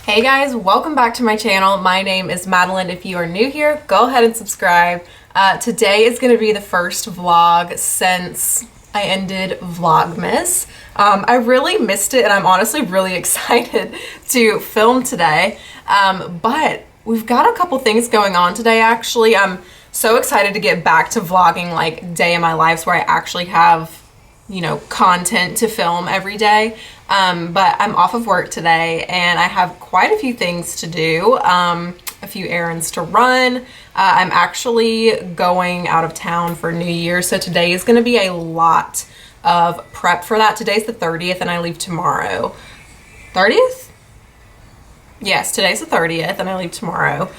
Hey guys, welcome back to my channel. My name is Madalyn. If you are new here, go ahead and subscribe. Today is going to be the first vlog since I ended Vlogmas. I really missed it and I'm honestly really excited to film today. But we've got a couple things going on today actually. I'm so excited to get back to vlogging like day in my life where I actually have, you know, content to film every day. But I'm off of work today and I have quite a few things to do, a few errands to run. I'm actually going out of town for New Year's, so today is going to be a lot of prep for that. Today's the 30th and I leave tomorrow. 30th? Yes, today's the 30th and I leave tomorrow.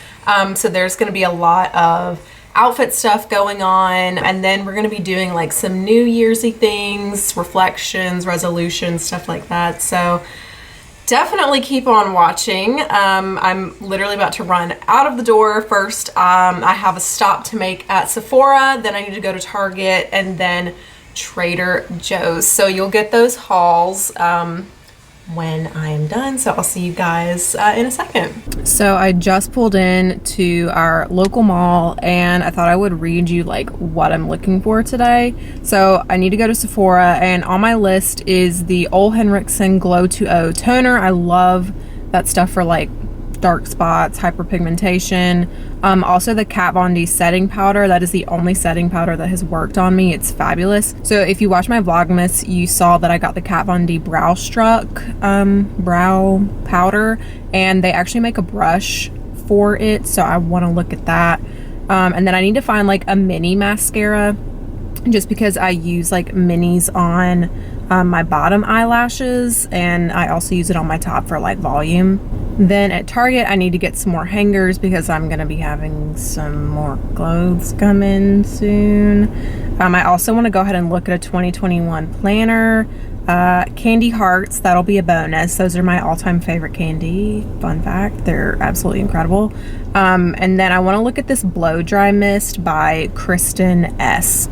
So there's going to be a lot of outfit stuff going on, and then we're gonna be doing like some New Year's-y things, reflections, resolutions, stuff like that. So definitely keep on watching. I'm literally about to run out of the door. First, I have a stop to make at Sephora, then I need to go to Target, and then Trader Joe's. So you'll get those hauls when I am done, so I'll see you guys in a second. So I just pulled in to our local mall and I thought I would read you like what I'm looking for today. So I need to go to Sephora, and on my list is the Ole Henriksen Glow 2.0 toner. I love that stuff for like dark spots, hyperpigmentation. Also the Kat Von D setting powder. That is the only setting powder that has worked on me. It's fabulous. So if you watch my Vlogmas, you saw that I got the Kat Von D Brow Struck brow powder, and they actually make a brush for it, so I want to look at that. And then I need to find like a mini mascara, just because I use like minis on my bottom eyelashes, and I also use it on my top for like volume. Then at Target I need to get some more hangers because I'm gonna be having some more clothes come in soon. I also want to go ahead and look at a 2021 planner. Candy hearts, that'll be a bonus. Those are my all-time favorite candy. Fun fact, they're absolutely incredible. And then I want to look at this blow dry mist by Kristen S.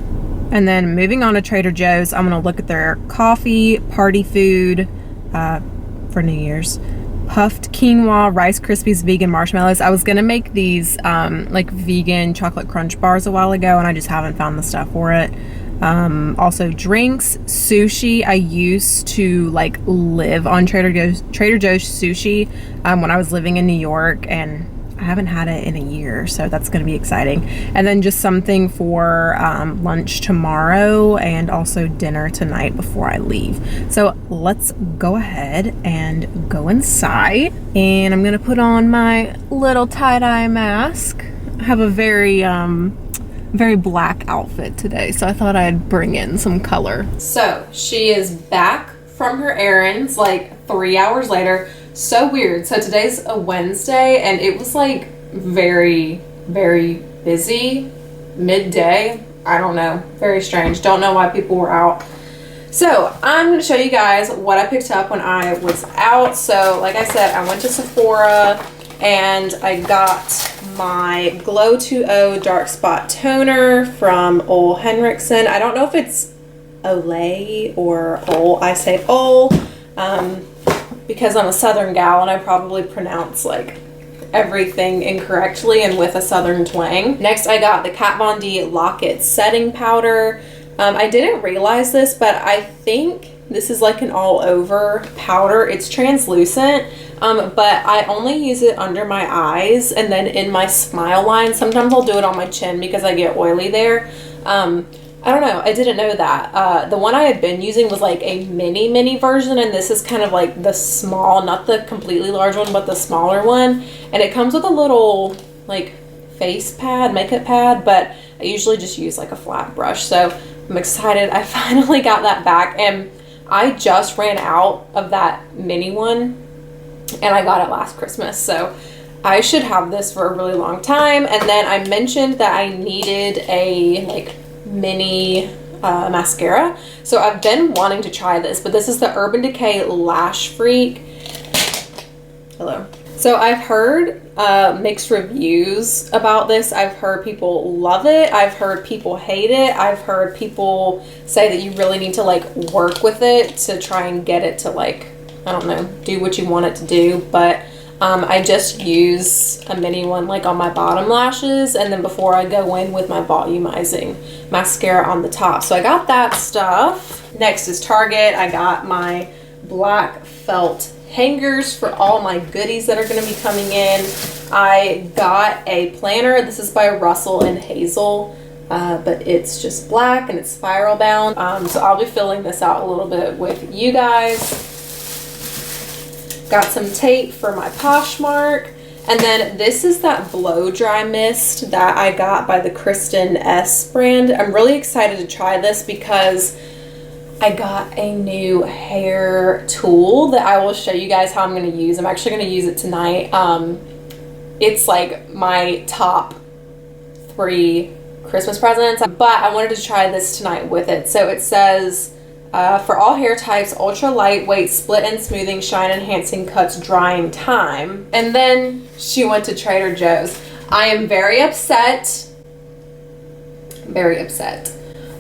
And then moving on to Trader Joe's, I'm gonna look at their coffee, party food for New Year's. Puffed quinoa, Rice Krispies vegan marshmallows. I was gonna make these like vegan chocolate crunch bars a while ago and I just haven't found the stuff for it. Also drinks, sushi. I used to like live on Trader Joe's sushi when I was living in New York, and I haven't had it in a year, so that's going to be exciting. And then just something for lunch tomorrow and also dinner tonight before I leave. So let's go ahead and go inside, and I'm going to put on my little tie-dye mask. I have a very black outfit today, so I thought I'd bring in some color. So she is back from her errands like 3 hours later. So weird. So today's a Wednesday and it was like very busy midday. I don't know, very strange. Don't know why people were out. So I'm going to show you guys what I picked up when I was out. So like I said, I went to Sephora and I got my Glow 2.0 dark spot toner from Ole Henriksen. I don't know if it's Olay or Ole. I say Ole because I'm a Southern gal and I probably pronounce like everything incorrectly and with a Southern twang. Next I got the Kat Von D Lock-It setting powder. I didn't realize this, but I think this is like an all over powder. It's translucent, but I only use it under my eyes and then in my smile line. Sometimes I'll do it on my chin because I get oily there. I don't know, I didn't know that. The one I had been using was like a mini version, and this is kind of like the small, not the completely large one, but the smaller one. And it comes with a little like face pad, makeup pad, but I usually just use like a flat brush. So I'm excited I finally got that back, and I just ran out of that mini one and I got it last Christmas. So I should have this for a really long time. And then I mentioned that I needed a like mini mascara, so I've been wanting to try this, but this is the Urban Decay Lash Freak. Hello. So I've heard mixed reviews about this. I've heard people love it, I've heard people hate it, I've heard people say that you really need to like work with it to try and get it to like, I don't know, do what you want it to do. But I just use a mini one like on my bottom lashes, and then before I go in with my volumizing mascara on the top. So I got that stuff. Next is Target. I got my black felt hangers for all my goodies that are going to be coming in. I got a planner. This is by Russell and Hazel, but it's just black and it's spiral bound. So I'll be filling this out a little bit with you guys. Got some tape for my Poshmark. And then this is that blow dry mist that I got by the Kristen S brand. I'm really excited to try this because I got a new hair tool that I will show you guys how I'm going to use. I'm actually going to use it tonight. It's like my top 3 Christmas presents, but I wanted to try this tonight with it. So it says, for all hair types, ultra lightweight, split and smoothing, shine enhancing, cuts drying time. And then she went to Trader Joe's. I am very upset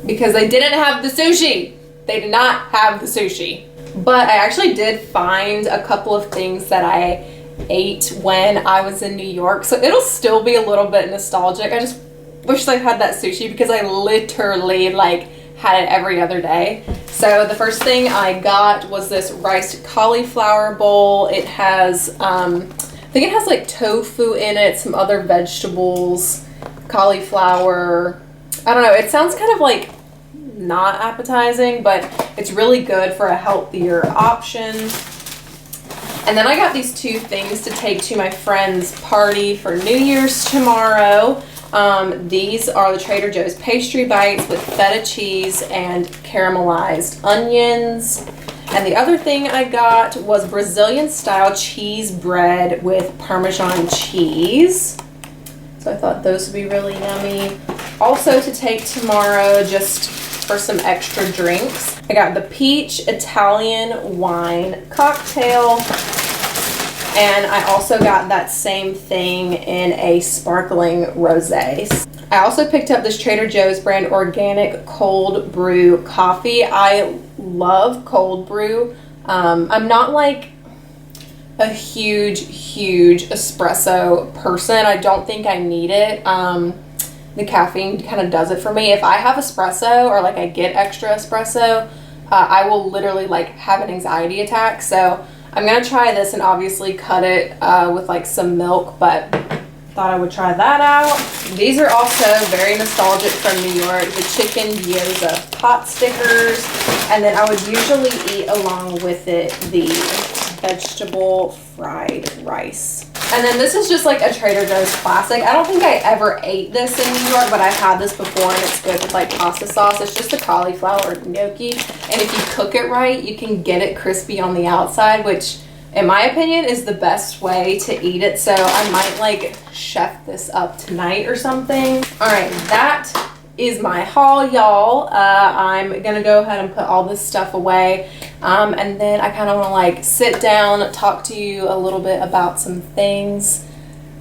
because they didn't have the sushi. They did not have the sushi. But I actually did find a couple of things that I ate when I was in New York. So it'll still be a little bit nostalgic. I just wish I had that sushi because I literally like had it every other day. So the first thing I got was this riced cauliflower bowl. It has, I think it has like tofu in it, some other vegetables, cauliflower. I don't know. It sounds kind of like not appetizing, but it's really good for a healthier option. And then I got these 2 things to take to my friend's party for New Year's tomorrow. These are the Trader Joe's pastry bites with feta cheese and caramelized onions. And the other thing I got was Brazilian style cheese bread with Parmesan cheese. So I thought those would be really yummy. Also to take tomorrow, just for some extra drinks, I got the peach Italian wine cocktail. And I also got that same thing in a sparkling rosé. I also picked up this Trader Joe's brand organic cold brew coffee. I love cold brew. I'm not like a huge espresso person. I don't think I need it. The caffeine kind of does it for me. If I have espresso or like I get extra espresso, I will literally like have an anxiety attack. So I'm gonna try this and obviously cut it with like some milk, but thought I would try that out. These are also very nostalgic from New York, the chicken gyoza pot stickers. And then I would usually eat along with it the vegetable fried rice. And then this is just like a Trader Joe's classic. I don't think I ever ate this in New York, but I've had this before and it's good with like pasta sauce. It's just a cauliflower gnocchi. And if you cook it right, you can get it crispy on the outside, which in my opinion is the best way to eat it. So I might like chef this up tonight or something. All right, that is my haul, y'all. I'm gonna go ahead and put all this stuff away. And then I kind of want to like sit down, talk to you a little bit about some things.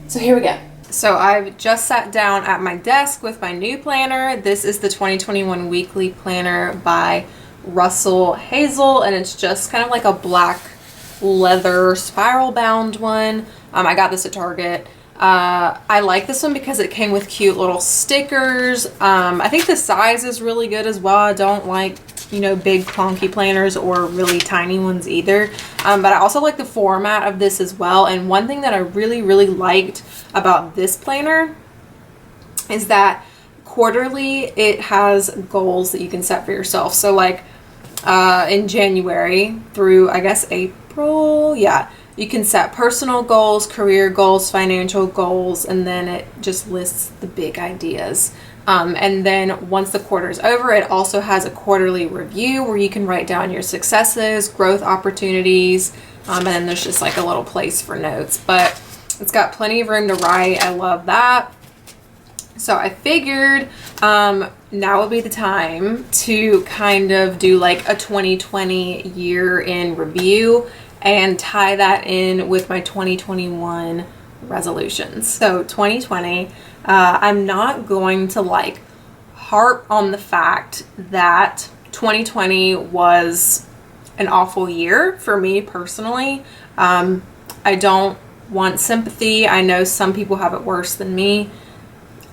So here we go. So I've just sat down at my desk with my new planner. This is the 2021 weekly planner by Russell Hazel, and it's just kind of like a black leather spiral bound one. I got this at Target. I like this one because it came with cute little stickers. I think the size is really good as well. I don't like, you know, big clunky planners or really tiny ones either. But I also like the format of this as well. And one thing that I really liked about this planner is that quarterly it has goals that you can set for yourself. So like in January through I guess April, yeah, you can set personal goals, career goals, financial goals, and then it just lists the big ideas. And then once the quarter is over, it also has a quarterly review where you can write down your successes, growth opportunities, and then there's just like a little place for notes. But it's got plenty of room to write. I love that. So I figured now would be the time to kind of do like a 2020 year in review and tie that in with my 2021 resolutions. So 2020, I'm not going to like harp on the fact that 2020 was an awful year for me personally. I don't want sympathy. I know some people have it worse than me.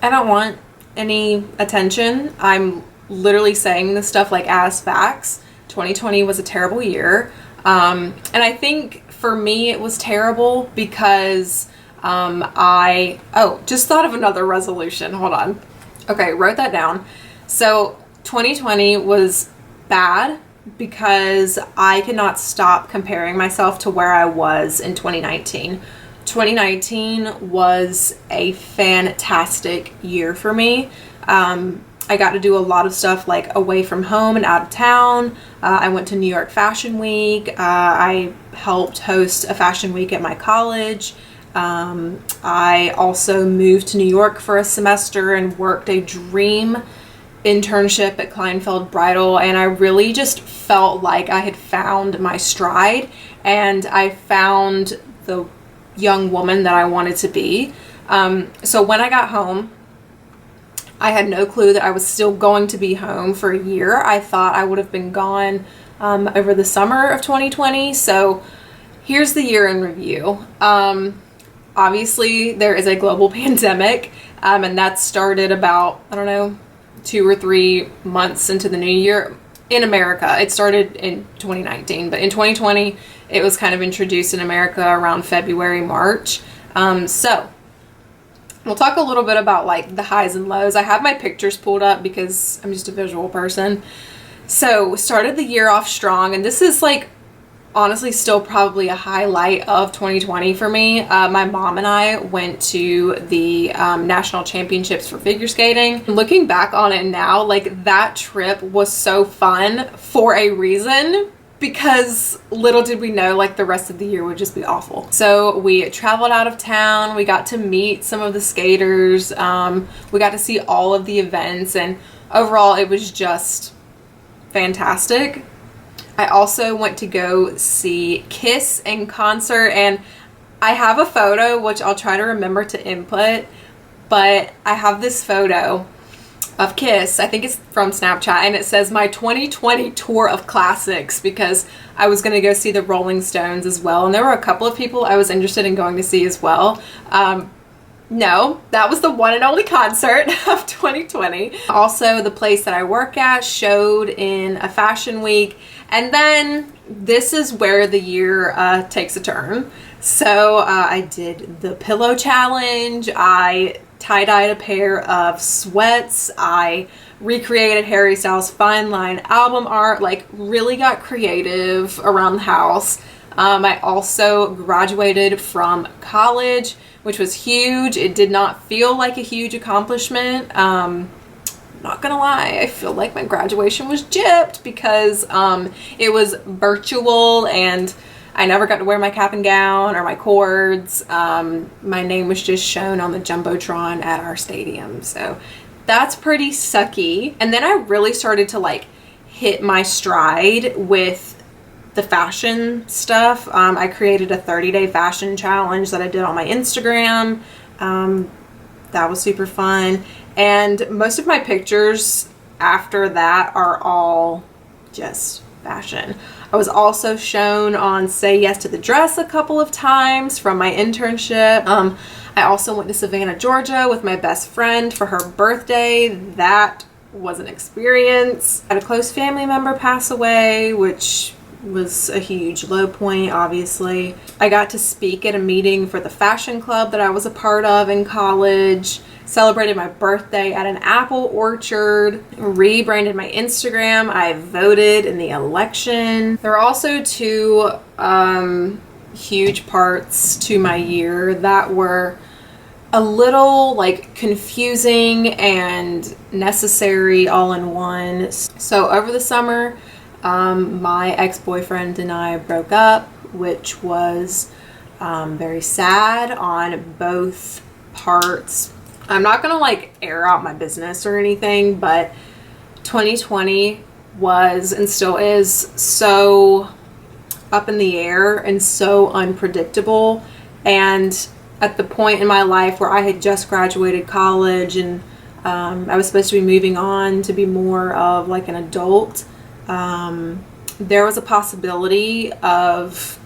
I don't want any attention. I'm literally saying this stuff like as facts. 2020 was a terrible year. And I think for me it was terrible because I just thought of another resolution. Hold on. Okay, wrote that down. So 2020 was bad because I could not stop comparing myself to where I was in 2019. 2019 was a fantastic year for me. I got to do a lot of stuff like away from home and out of town. I went to New York Fashion Week. I helped host a fashion week at my college. I also moved to New York for a semester and worked a dream internship at Kleinfeld Bridal, and I really just felt like I had found my stride and I found the young woman that I wanted to be. So when I got home, I had no clue that I was still going to be home for a year. I thought I would have been gone over the summer of 2020. So here's the year in review. Obviously there is a global pandemic, and that started about, I don't know, 2 or 3 months into the new year in America. It started in 2019, but in 2020 it was kind of introduced in America around February, March. So we'll talk a little bit about like the highs and lows. I have my pictures pulled up because I'm just a visual person. So started the year off strong, and this is like honestly still probably a highlight of 2020 for me. My mom and I went to the national championships for figure skating. Looking back on it now, like that trip was so fun for a reason, because little did we know like the rest of the year would just be awful. So we traveled out of town, we got to meet some of the skaters, we got to see all of the events, and overall it was just fantastic. I also went to go see Kiss in concert, and I have a photo which I'll try to remember to input, but I have this photo of Kiss, I think it's from Snapchat, and it says my 2020 tour of classics, because I was going to go see the Rolling Stones as well, and there were a couple of people I was interested in going to see as well. No, that was the one and only concert of 2020. Also, the place that I work at showed in a fashion week, and then this is where the year takes a turn. So I did the pillow challenge, I tie-dyed a pair of sweats, I recreated Harry Styles' Fine Line album art, like really got creative around the house. I also graduated from college, which was huge. It did not feel like a huge accomplishment. Not gonna lie, I feel like my graduation was gypped because it was virtual and I never got to wear my cap and gown or my cords. My name was just shown on the Jumbotron at our stadium. So that's pretty sucky. And then I really started to like hit my stride with the fashion stuff. I created a 30-day fashion challenge that I did on my Instagram. That was super fun. And most of my pictures after that are all just fashion. I was also shown on Say Yes to the Dress a couple of times from my internship. I also went to Savannah, Georgia with my best friend for her birthday. That was an experience. I had a close family member pass away, which was a huge low point, obviously. I got to speak at a meeting for the fashion club that I was a part of in college. Celebrated my birthday at an apple orchard. Rebranded my Instagram. I voted in the election. There are also two huge parts to my year that were a little like confusing and necessary all in one. So over the summer, my ex-boyfriend and I broke up, which was very sad on both parts. I'm not gonna like air out my business or anything, but 2020 was and still is so up in the air and so unpredictable. And at the point in my life where I had just graduated college and I was supposed to be moving on to be more of like an adult, there was a possibility of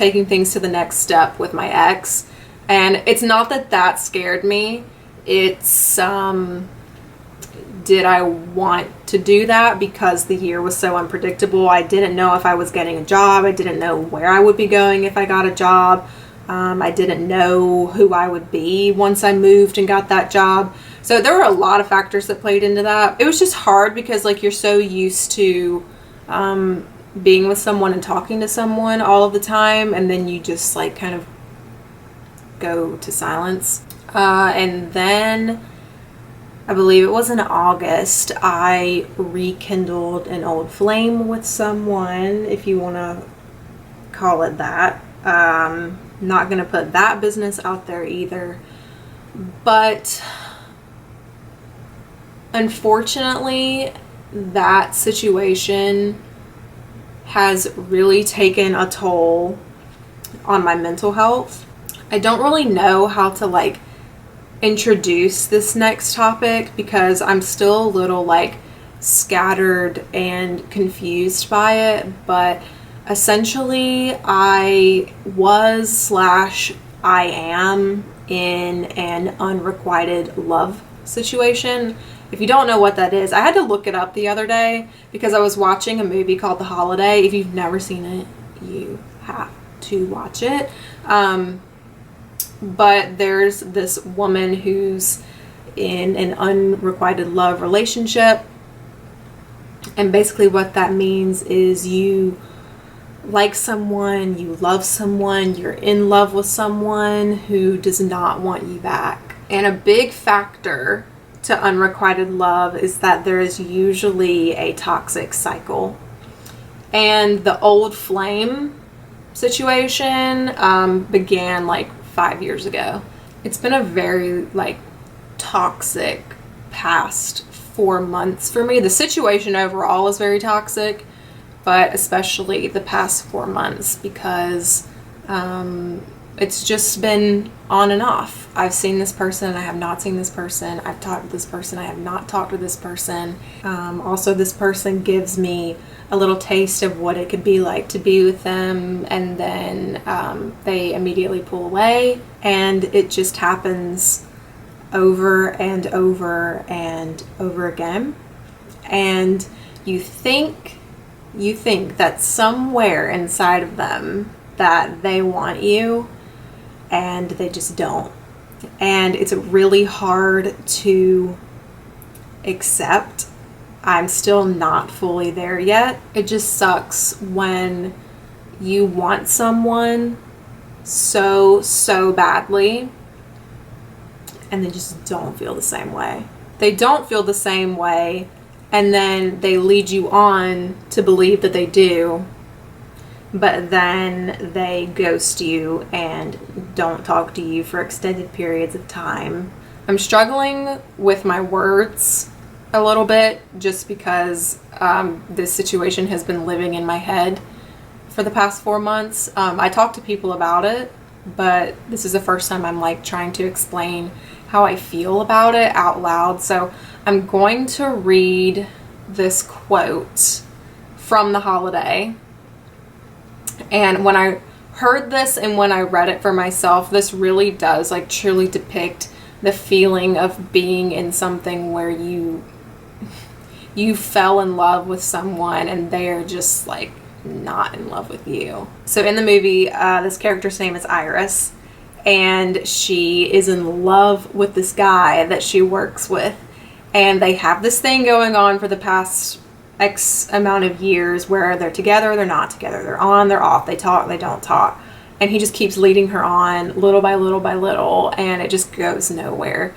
taking things to the next step with my ex. And it's not that that scared me. It's, did I want to do that because the year was so unpredictable? I didn't know if I was getting a job. I didn't know where I would be going if I got a job. I didn't know who I would be once I moved and got that job. So there were a lot of factors that played into that. It was just hard because like you're so used to being with someone and talking to someone all of the time, and then you just like kind of go to silence. And then I believe it was in August, I rekindled an old flame with someone, if you want to call it that. Not going to put that business out there either. But unfortunately, that situation has really taken a toll on my mental health. I don't really know how to like introduce this next topic because I'm still a little like scattered and confused by it, but essentially I was / I am in an unrequited love situation. If you don't know what that is, I had to look it up the other day because I was watching a movie called The Holiday. If you've never seen it, you have to watch it. But there's this woman who's in an unrequited love relationship. And basically what that means is you like someone, you love someone, you're in love with someone who does not want you back. And a big factor to unrequited love is that there is usually a toxic cycle. And the old flame situation began like 5 years ago. It's been a very like toxic past 4 months for me. The situation overall is very toxic, but especially the past 4 months because it's just been on and off. I've seen this person, I have not seen this person. I've talked to this person, I have not talked to this person. Also, this person gives me a little taste of what it could be like to be with them, and then they immediately pull away, and it just happens over and over and over again. And you think that somewhere inside of them that they want you, and they just don't. And it's really hard to accept. I'm still not fully there yet. It just sucks when you want someone so badly and they just don't feel the same way. They don't feel the same way, and then they lead you on to believe that they do, but then they ghost you and don't talk to you for extended periods of time. I'm struggling with my words a little bit just because this situation has been living in my head for the past 4 months. I talk to people about it, but this is the first time I'm like trying to explain how I feel about it out loud. So I'm going to read this quote from The Holiday. And when I heard this and when I read it for myself, this really does like truly depict the feeling of being in something where you fell in love with someone and they're just like not in love with you. So in the movie, this character's name is Iris, and she is in love with this guy that she works with, and they have this thing going on for the past X amount of years where they're together, they're not together, they're on, they're off, they talk, they don't talk, and he just keeps leading her on little by little by little, and it just goes nowhere.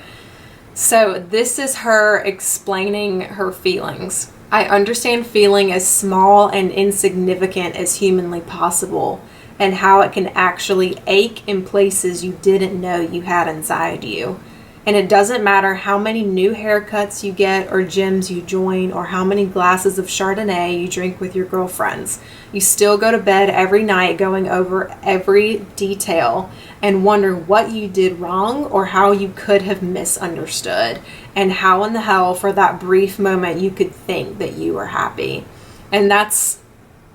So this is her explaining her feelings. I understand feeling as small and insignificant as humanly possible, and how it can actually ache in places you didn't know you had inside you. And it doesn't matter how many new haircuts you get or gyms you join or how many glasses of Chardonnay you drink with your girlfriends. You still go to bed every night going over every detail and wonder what you did wrong or how you could have misunderstood, and how in the hell for that brief moment you could think that you were happy. And that's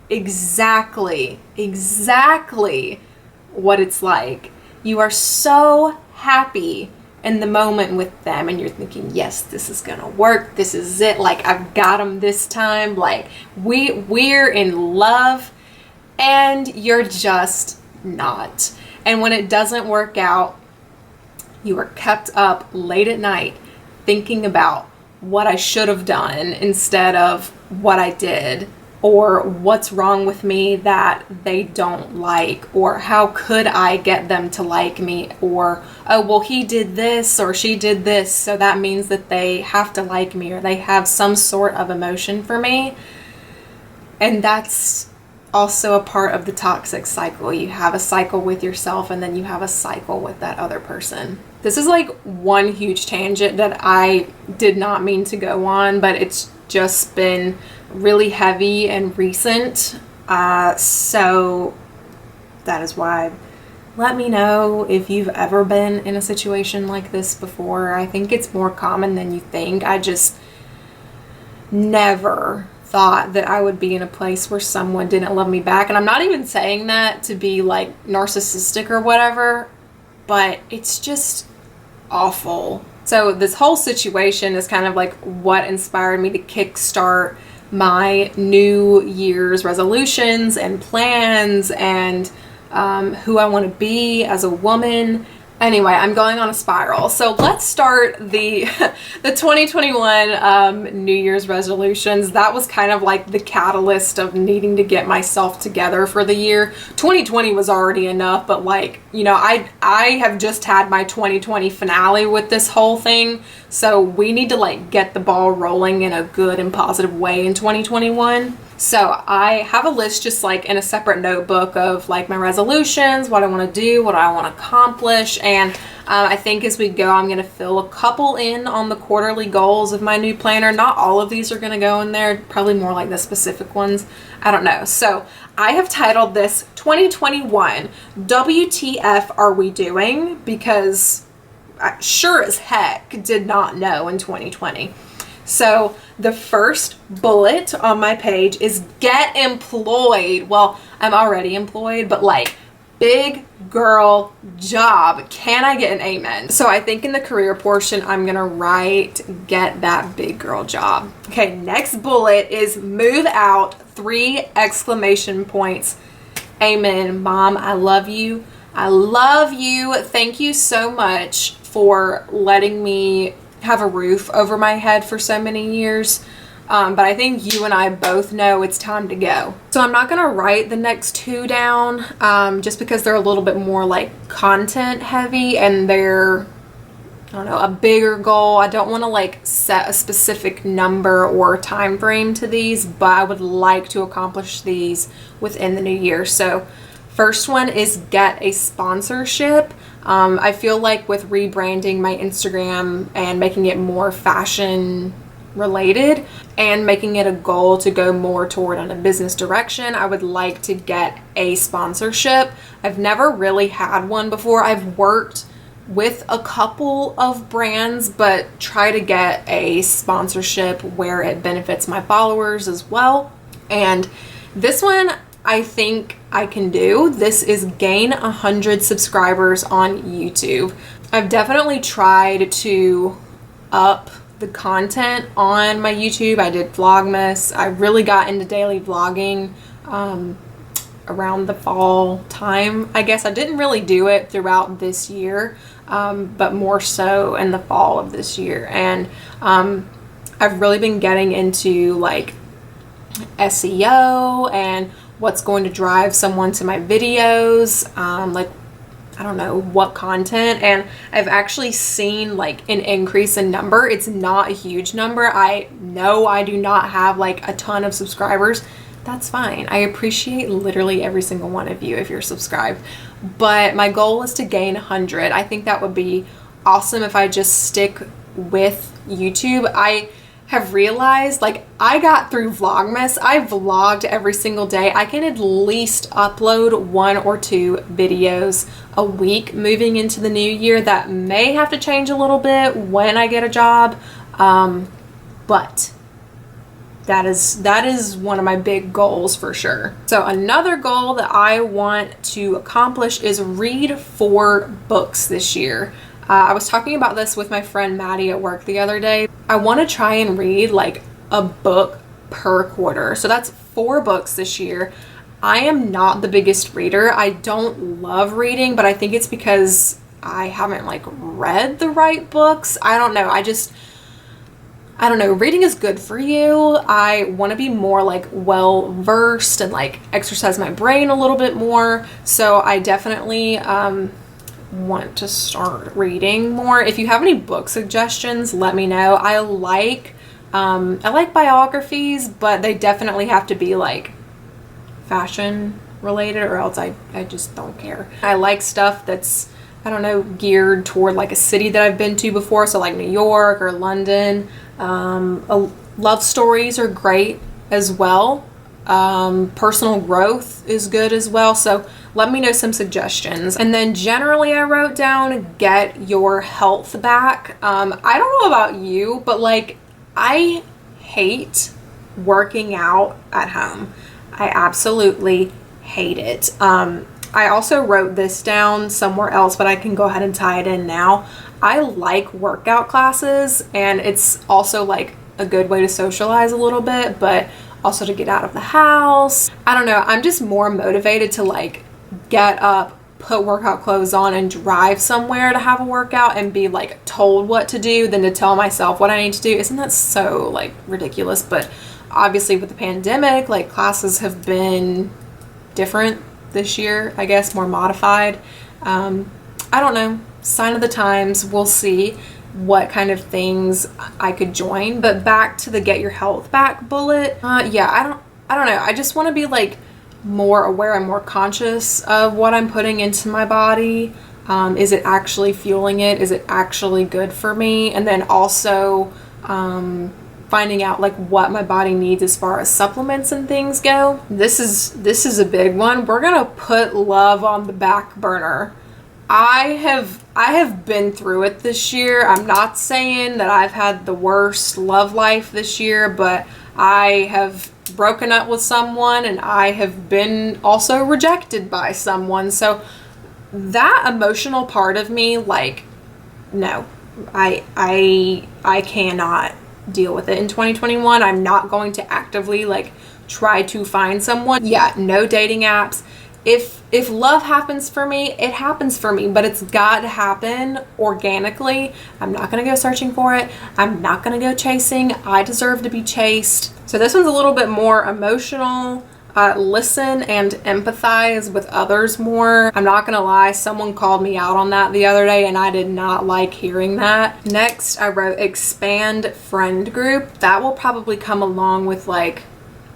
exactly what it's like. You are so happy in the moment with them, and you're thinking, yes, this is gonna work, this is it, like I've got them this time, like we're in love, and you're just not. And when it doesn't work out, you are kept up late at night thinking about what I should have done instead of what I did, or what's wrong with me that they don't like, or how could I get them to like me, or oh well, he did this or she did this, so that means that they have to like me, or they have some sort of emotion for me. And that's also a part of the toxic cycle. You have a cycle with yourself, and then you have a cycle with that other person. This is like one huge tangent that I did not mean to go on, but it's just been really heavy and recent, so that is why. Let me know if you've ever been in a situation like this before. I think it's more common than you think. I just never thought that I would be in a place where someone didn't love me back. And I'm not even saying that to be like narcissistic or whatever, but it's just awful. So this whole situation is kind of like what inspired me to kickstart my New Year's resolutions and plans, and who I want to be as a woman. Anyway, I'm going on a spiral. So let's start the 2021 New Year's resolutions. That was kind of like the catalyst of needing to get myself together for the year. 2020 was already enough, but like, you know, I have just had my 2020 finale with this whole thing. So we need to like get the ball rolling in a good and positive way in 2021. So I have a list just like in a separate notebook of like my resolutions, what I want to do, what I want to accomplish. And I think as we go, I'm going to fill a couple in on the quarterly goals of my new planner. Not all of these are going to go in there, probably more like the specific ones. I don't know. So I have titled this 2021 WTF Are We Doing? Because I sure as heck did not know in 2020. So the first bullet on my page is get employed. Well, I'm already employed, but like big girl job. Can I get an amen? So I think in the career portion, I'm going to write get that big girl job. Okay, next bullet is move out, 3 exclamation points. Amen. Mom, I love you. I love you. Thank you so much for letting me have a roof over my head for so many years. But I think you and I both know it's time to go. So I'm not going to write the next 2 down just because they're a little bit more like content heavy, and they're, I don't know, a bigger goal. I don't want to like set a specific number or time frame to these, but I would like to accomplish these within the new year. So first one is get a sponsorship. I feel like with rebranding my Instagram and making it more fashion related and making it a goal to go more toward on a business direction, I would like to get a sponsorship. I've never really had one before. I've worked with a couple of brands, but try to get a sponsorship where it benefits my followers as well. And this one I think I can do. This is gain 100 subscribers on YouTube. I've definitely tried to up the content on my YouTube. I did Vlogmas. I really got into daily vlogging around the fall time. I guess I didn't really do it throughout this year, but more so in the fall of this year. And I've really been getting into like SEO and what's going to drive someone to my videos, like I don't know what content, and I've actually seen like an increase in number. It's not a huge number. I know I do not have like a ton of subscribers. That's fine. I appreciate literally every single one of you if you're subscribed, but my goal is to gain 100. I think that would be awesome if I just stick with YouTube. I have realized like I got through Vlogmas. I vlogged every single day. I can at least upload 1 or 2 videos a week moving into the new year. That may have to change a little bit when I get a job, but that is one of my big goals for sure. So another goal that I want to accomplish is read 4 books this year. I was talking about this with my friend Maddie at work the other day. I want to try and read like a book per quarter. So that's 4 books this year. I am not the biggest reader. I don't love reading, but I think it's because I haven't like read the right books. I don't know. I don't know. Reading is good for you. I want to be more like well versed and like exercise my brain a little bit more. So I definitely want to start reading more. If you have any book suggestions, let me know. I like biographies, but they definitely have to be like fashion related, or else I just don't care. I like stuff that's, I don't know, geared toward like a city that I've been to before, so like New York or London. Love stories are great as well. Personal growth is good as well, so let me know some suggestions. And then generally I wrote down get your health back. I don't know about you, but like I hate working out at home. I absolutely hate it. I also wrote this down somewhere else, but I can go ahead and tie it in now. I like workout classes, and it's also like a good way to socialize a little bit, but also to get out of the house. I don't know. I'm just more motivated to like get up, put workout clothes on, and drive somewhere to have a workout and be like told what to do than to tell myself what I need to do. Isn't that so like ridiculous? But obviously with the pandemic, like classes have been different this year, I guess, more modified. I don't know, sign of the times. We'll see what kind of things I could join. But back to the get your health back bullet. Yeah, I don't know. I just want to be like more aware and more conscious of what I'm putting into my body. Is it actually fueling it? Is it actually good for me? And then also finding out like what my body needs as far as supplements and things go. This is a big one. We're gonna put love on the back burner. I have been through it this year. I'm not saying that I've had the worst love life this year, but I have broken up with someone, and I have been also rejected by someone. So that emotional part of me, like, no, I cannot deal with it in 2021. I'm not going to actively like try to find someone. Yeah, no dating apps. If love happens for me, it happens for me, but it's got to happen organically. I'm not going to go searching for it. I'm not going to go chasing. I deserve to be chased. So this one's a little bit more emotional. Listen and empathize with others more. I'm not gonna lie, someone called me out on that the other day, and I did not like hearing that. Next, I wrote expand friend group. That will probably come along with like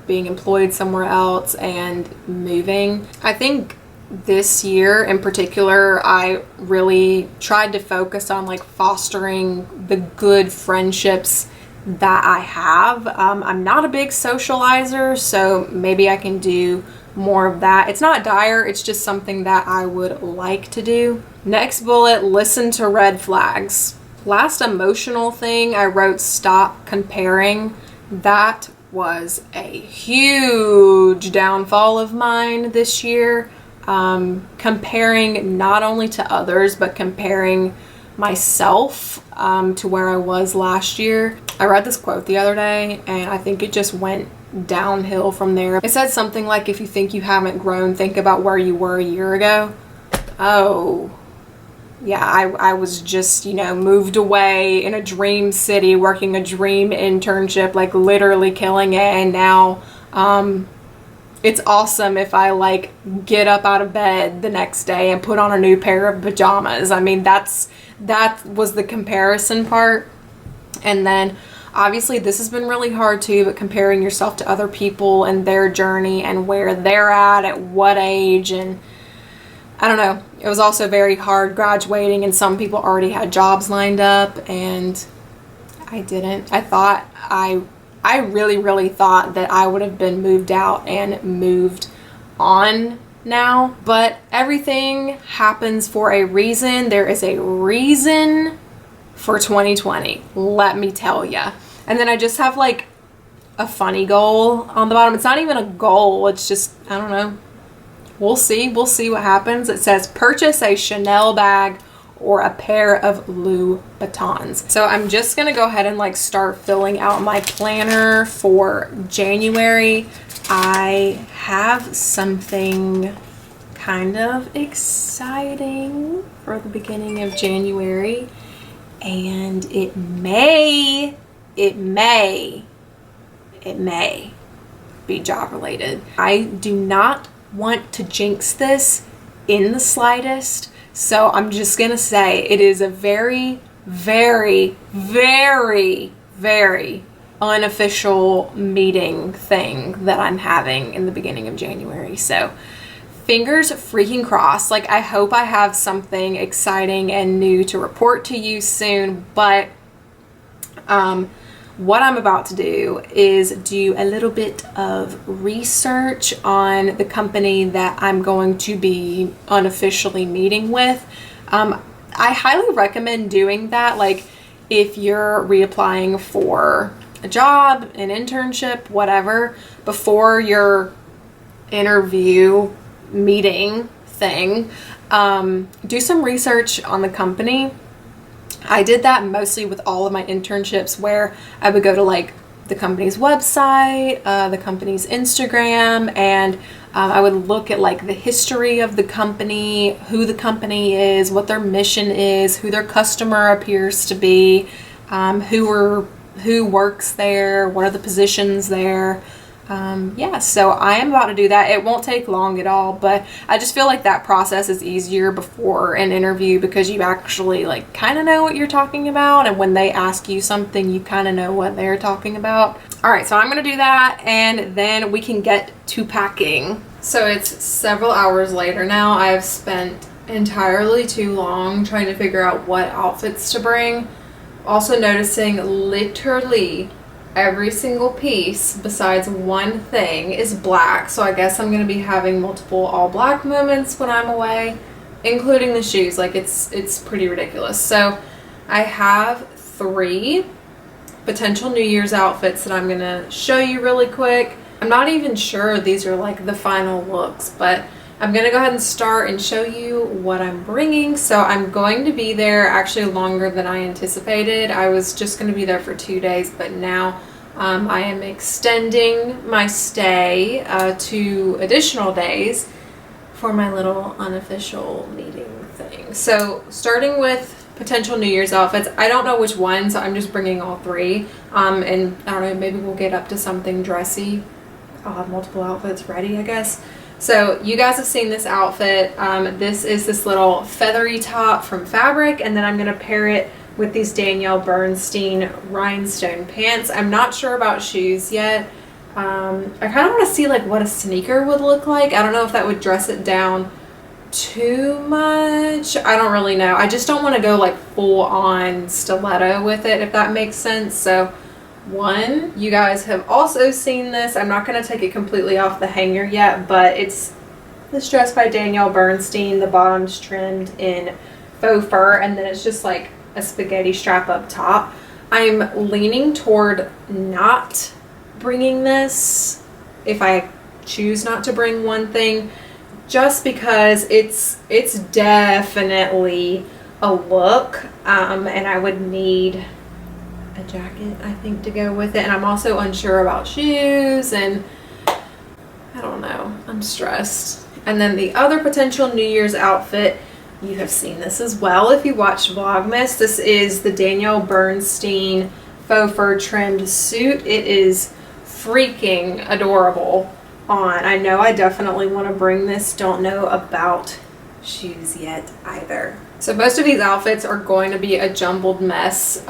being employed somewhere else and moving. I think this year in particular, I really tried to focus on like fostering the good friendships that I have. I'm not a big socializer, so maybe I can do more of that. It's not dire, it's just something that I would like to do. Next bullet, listen to red flags. Last emotional thing, I wrote stop comparing. That was a huge downfall of mine this year. Comparing not only to others, but comparing myself to where I was last year. I read this quote the other day, and I think it just went downhill from there. It said something like, if you think you haven't grown, think about where you were a year ago. Oh, yeah, I was just, you know, moved away in a dream city, working a dream internship, like literally killing it, and now it's awesome if I like get up out of bed the next day and put on a new pair of pajamas. I mean, that was the comparison part. And then obviously this has been really hard too, but comparing yourself to other people and their journey and where they're at what age, and I don't know. It was also very hard graduating, and some people already had jobs lined up and I didn't. I really thought that I would have been moved out and moved on now, but everything happens for a reason. There is a reason for 2020, let me tell ya. And then I just have like a funny goal on the bottom. It's not even a goal. It's just, I don't know. We'll see. We'll see what happens. It says purchase a Chanel bag or a pair of Louboutins. So I'm just gonna go ahead and like start filling out my planner for January. I have something kind of exciting for the beginning of January, and it may be job related. I do not want to jinx this in the slightest, so I'm just gonna say it is a very, very, very, very unofficial meeting thing that I'm having in the beginning of January. So fingers freaking crossed. Like, I hope I have something exciting and new to report to you soon, but what I'm about to do is do a little bit of research on the company that I'm going to be unofficially meeting with. I highly recommend doing that. Like, if you're reapplying for a job, an internship, whatever, before your interview meeting thing, do some research on the company. I did that mostly with all of my internships, where I would go to like the company's website, the company's Instagram, and I would look at like the history of the company, who the company is, what their mission is, who their customer appears to be, who works there, what are the positions there. Yeah, so I am about to do that. It won't take long at all, but I just feel like that process is easier before an interview, because you actually like kind of know what you're talking about, and when they ask you something, you kind of know what they're talking about. All right, so I'm gonna do that, and then we can get to packing. So it's several hours later now. I've spent entirely too long trying to figure out what outfits to bring. Also noticing literally every single piece besides one thing is black, so I guess I'm going to be having multiple all black moments when I'm away, including the shoes. Like, it's pretty ridiculous. So I have 3 potential New Year's outfits that I'm going to show you really quick. I'm not even sure these are like the final looks, but I'm going to go ahead and start and show you what I'm bringing. So I'm going to be there actually longer than I anticipated. I was just going to be there for 2 days, but now I am extending my stay 2 additional days for my little unofficial meeting thing. So starting with potential New Year's outfits, I don't know which one, so I'm just bringing all 3. And I don't know, maybe we'll get up to something dressy. I'll have multiple outfits ready, I guess. So you guys have seen this outfit. This is this little feathery top from Fabric, and then I'm going to pair it with these Danielle Bernstein rhinestone pants. I'm not sure about shoes yet. I kind of want to see like what a sneaker would look like. I don't know if that would dress it down too much. I don't really know. I just don't want to go like full on stiletto with it, if that makes sense. So you guys have also seen this. I'm not going to take it completely off the hanger yet, but it's this dress by Danielle Bernstein. The bottom's trimmed in faux fur, and then it's just like a spaghetti strap up top. I'm leaning toward not bringing this if I choose not to bring one thing, just because it's definitely a look, and I would need a jacket, I think, to go with it. And I'm also unsure about shoes, and I don't know, I'm stressed. And then the other potential New Year's outfit, you have seen this as well if you watched Vlogmas. This is the Danielle Bernstein faux fur trimmed suit. It is freaking adorable on. I know I definitely want to bring this. Don't know about shoes yet either. So most of these outfits are going to be a jumbled mess,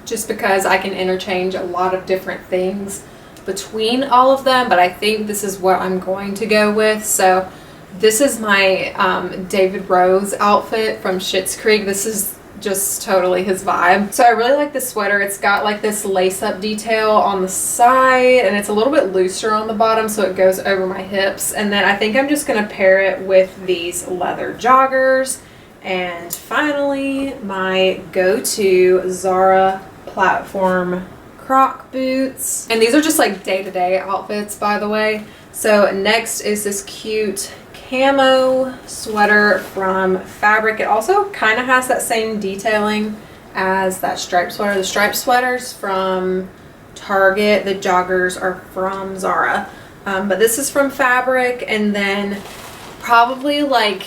just because I can interchange a lot of different things between all of them, but I think this is what I'm going to go with. So this is my David Rose outfit from Schitt's Creek. This is just totally his vibe. So I really like this sweater. It's got like this lace-up detail on the side, and it's a little bit looser on the bottom, so it goes over my hips. And then I think I'm just gonna pair it with these leather joggers. And finally, my go-to Zara platform Croc boots. And these are just like day-to-day outfits, by the way. So next is this cute camo sweater from Fabric. It also kind of has that same detailing as that striped sweater. The striped sweaters from Target, the joggers are from Zara. But this is from Fabric. And then probably like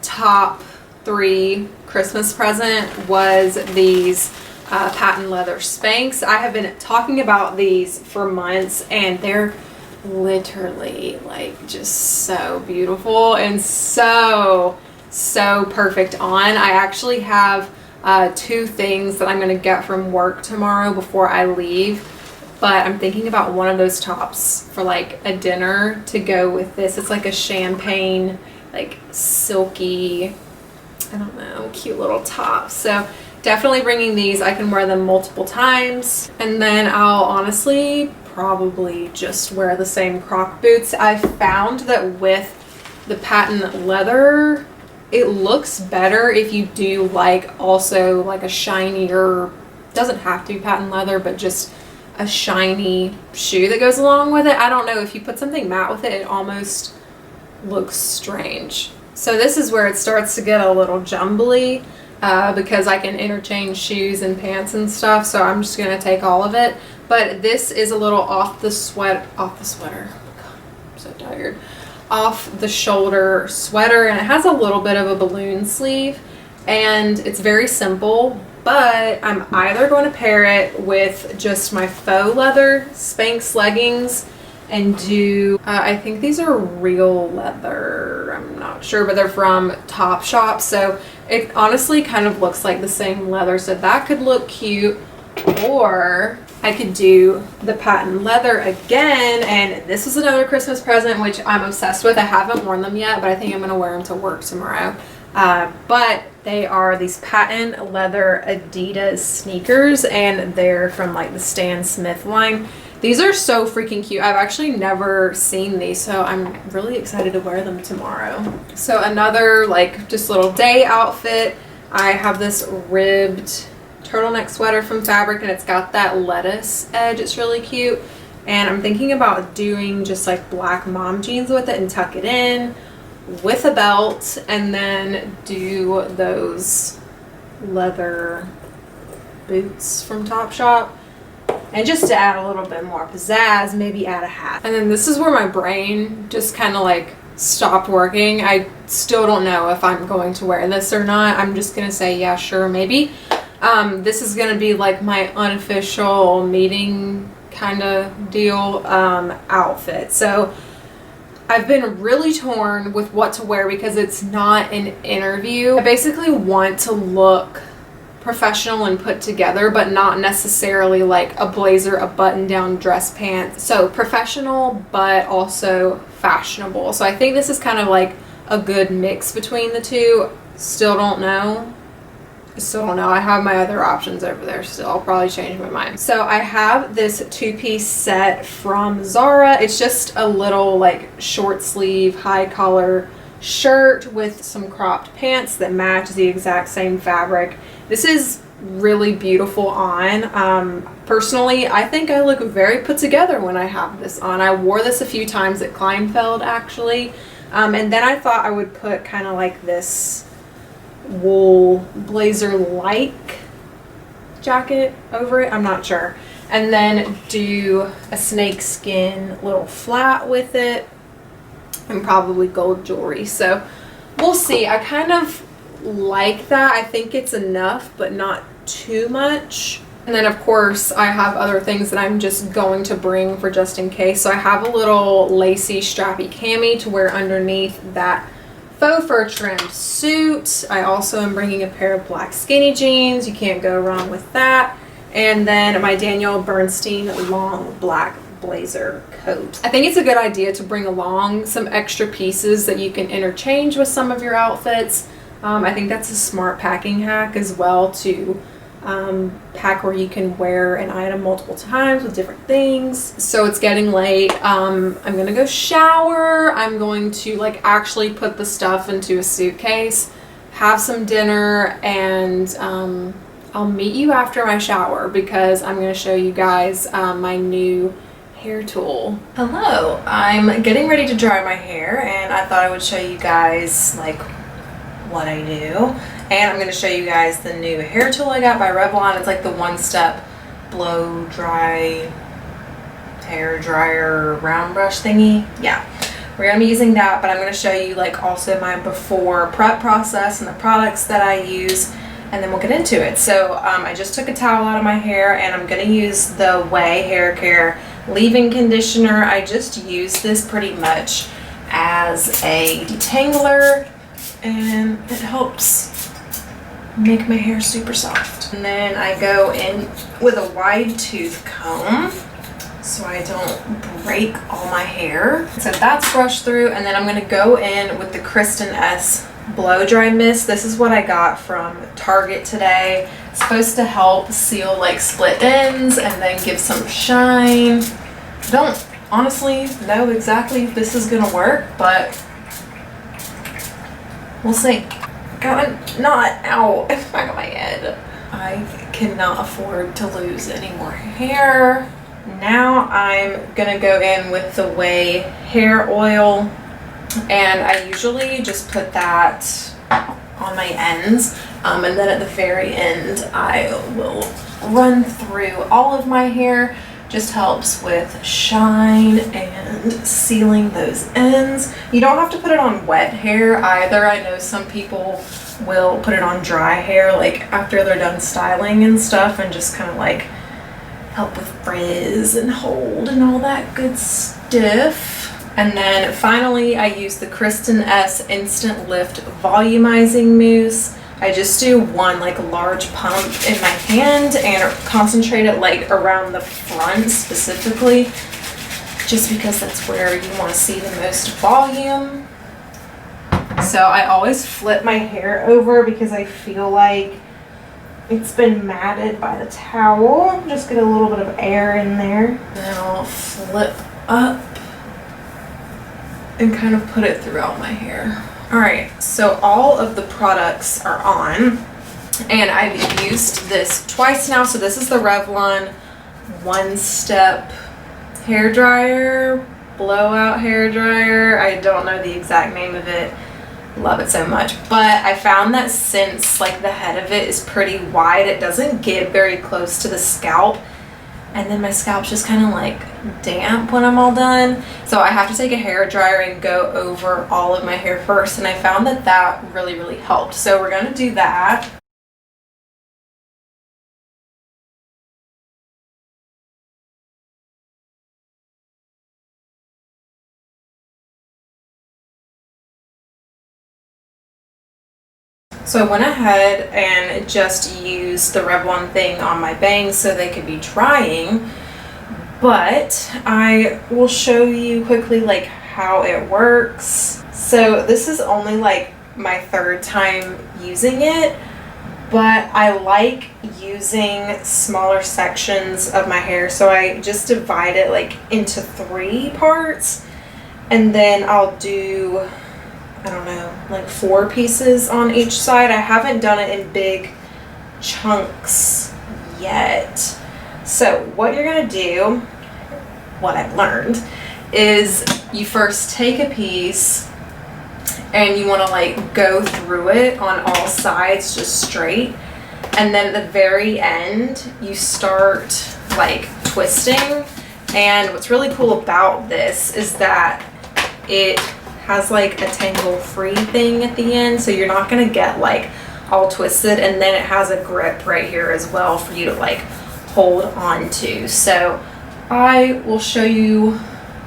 top 3 Christmas present was these patent leather Spanx. I have been talking about these for months, and they're literally like just so beautiful and so perfect on. I actually have 2 things that I'm going to get from work tomorrow before I leave, but I'm thinking about one of those tops for like a dinner to go with this. It's like a champagne, like silky, I don't know, cute little top. So definitely bringing these. I can wear them multiple times, and then I'll honestly probably just wear the same Croc boots. I found that with the patent leather, it looks better if you do like also like a shinier, doesn't have to be patent leather, but just a shiny shoe that goes along with it. I don't know, if you put something matte with it, it almost looks strange. So this is where it starts to get a little jumbly because I can interchange shoes and pants and stuff, so I'm just gonna take all of it. But this is a little off the sweater. Oh God, I'm so tired. Off the shoulder sweater, and it has a little bit of a balloon sleeve, and it's very simple, but I'm either going to pair it with just my faux leather Spanx leggings and do, I think these are real leather, I'm not sure, but they're from Topshop, so it honestly kind of looks like the same leather, so that could look cute. Or I could do the patent leather again, and this was another Christmas present which I'm obsessed with. I haven't worn them yet, but I think I'm going to wear them to work tomorrow. But they are these patent leather Adidas sneakers, and they're from like the Stan Smith line. These are so freaking cute. I've actually never seen these, so I'm really excited to wear them tomorrow. So another like just little day outfit. I have this ribbed turtleneck sweater from Fabric, and it's got that lettuce edge. It's really cute, and I'm thinking about doing just like black mom jeans with it and tuck it in with a belt, and then do those leather boots from Topshop, and just to add a little bit more pizzazz, maybe add a hat. And then this is where my brain just kind of like stopped working. I still don't know if I'm going to wear this or not. I'm just gonna say yeah, sure, maybe. This is gonna be like my unofficial meeting kind of deal outfit. So I've been really torn with what to wear because it's not an interview. I basically want to look professional and put together, but not necessarily like a blazer, a button-down dress pants. So professional, but also fashionable. So I think this is kind of like a good mix between the two. Still don't know. I have my other options over there still. I'll probably change my mind. So I have this 2-piece set from Zara. It's just a little like short sleeve, high collar shirt with some cropped pants that match the exact same fabric. This is really beautiful on. Personally, I think I look very put together when I have this on. I wore this a few times at Kleinfeld actually. And then I thought I would put kind of like this wool blazer like jacket over it, I'm not sure, and then do a snakeskin little flat with it and probably gold jewelry. So we'll see. I kind of like that. I think it's enough but not too much. And then of course I have other things that I'm just going to bring for just in case. So I have a little lacy strappy cami to wear underneath that faux fur trimmed suit. I also am bringing a pair of black skinny jeans. You can't go wrong with that. And then my Daniel Bernstein long black blazer coat. I think it's a good idea to bring along some extra pieces that you can interchange with some of your outfits. I think that's a smart packing hack as well, to pack where you can wear an item multiple times with different things. So it's getting late. I'm gonna go shower. I'm going to like actually put the stuff into a suitcase, have some dinner, and I'll meet you after my shower because I'm going to show you guys my new hair tool. Hello, I'm getting ready to dry my hair and I thought I would show you guys like what I do. And I'm going to show you guys the new hair tool I got by Revlon. It's like the one-step blow dry hair dryer round brush thingy. Yeah, we're going to be using that, but I'm going to show you like also my before prep process and the products that I use, and then we'll get into it. So I just took a towel out of my hair and I'm going to use the Way Hair Care leave-in conditioner. I just use this pretty much as a detangler and it helps make my hair super soft. And then I go in with a wide tooth comb so I don't break all my hair. So that's brushed through, and then I'm going to go in with the Kristen blow dry mist. This is what I got from Target today. It's supposed to help seal like split ends and then give some shine. I don't honestly know exactly if this is gonna work, but we'll see. Got a knot out in the back of my head. I cannot afford to lose any more hair. Now I'm gonna go in with the Way hair oil, and I usually just put that on my ends, and then at the very end I will run through all of my hair. Just helps with shine and sealing those ends. You don't have to put it on wet hair either. I know some people will put it on dry hair like after they're done styling and stuff, and just kind of like help with frizz and hold and all that good stuff. And then finally I use the Kristen Instant Lift Volumizing Mousse. I just do one like large pump in my hand and concentrate it like around the front specifically, just because that's where you want to see the most volume. So I always flip my hair over because I feel like it's been matted by the towel. Just get a little bit of air in there. Then I'll flip up and kind of put it throughout my hair. Alright, so all of the products are on, and I've used this twice now. So this is the Revlon one-step hair dryer, blowout hair dryer. I don't know the exact name of it. Love it so much. But I found that since like the head of it is pretty wide, it doesn't get very close to the scalp. And then my scalp's just kind of like damp when I'm all done. So I have to take a hair dryer and go over all of my hair first. And I found that that really, really helped. So we're going to do that. So I went ahead and just used the Revlon thing on my bangs so they could be drying. But I will show you quickly like how it works. So this is only like my third time using it, but I like using smaller sections of my hair. So I just divide it like into 3 parts, and then I'll do, I don't know, like 4 pieces on each side. I haven't done it in big chunks yet. So what you're gonna do, what I've learned, is you first take a piece and you wanna like go through it on all sides just straight. And then at the very end, you start like twisting. And what's really cool about this is that it has like a tangle-free thing at the end, so you're not gonna get like all twisted. And then it has a grip right here as well for you to like hold on to. So I will show you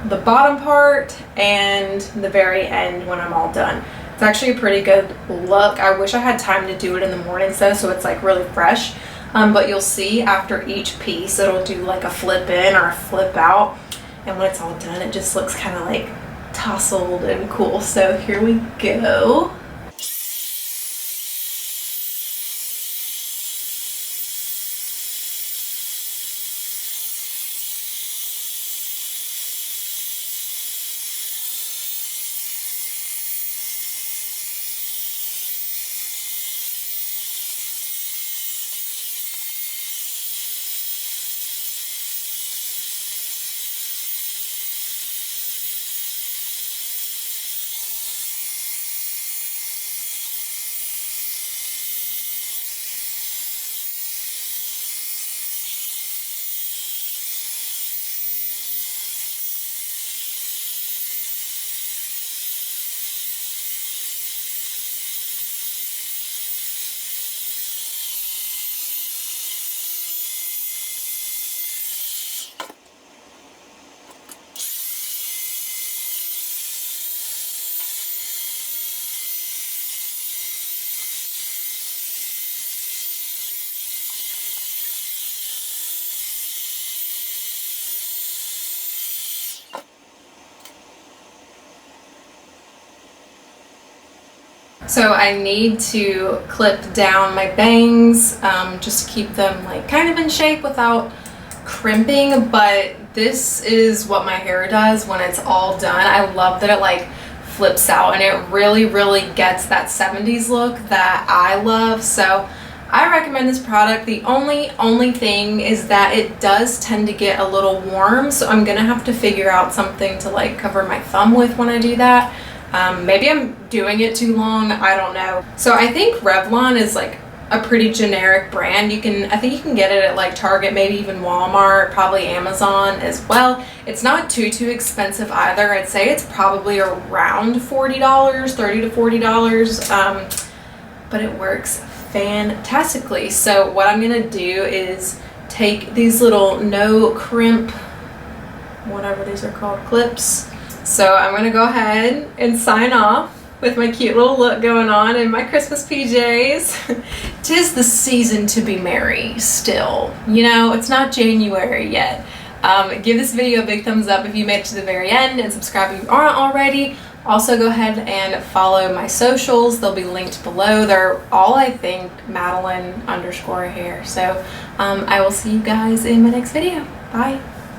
the bottom part and the very end when I'm all done. It's actually a pretty good look. I wish I had time to do it in the mornings though, so it's like really fresh. But you'll see after each piece it'll do like a flip in or a flip out, and when it's all done it just looks kind of like tousled and cool. So here we go. So I need to clip down my bangs, just to keep them like kind of in shape without crimping, but this is what my hair does when it's all done. I love that it like flips out and it really gets that 70s look that I love. So I recommend this product. The only thing is that it does tend to get a little warm, so I'm gonna have to figure out something to like cover my thumb with when I do that. Maybe I'm doing it too long, I don't know. So I think Revlon is like a pretty generic brand. I think you can get it at like Target, maybe even Walmart, probably Amazon as well. It's not too expensive either. I'd say it's probably around $40, $30 to $40, but it works fantastically. So what I'm gonna do is take these little no crimp, whatever these are called, clips. So I'm gonna go ahead and sign off with my cute little look going on in my Christmas PJs. 'Tis the season to be merry still. You know, it's not January yet. Give this video a big thumbs up if you made it to the very end, and subscribe if you aren't already. Also go ahead and follow my socials. They'll be linked below. They're all, I think, Madalyn_hair. So I will see you guys in my next video. Bye.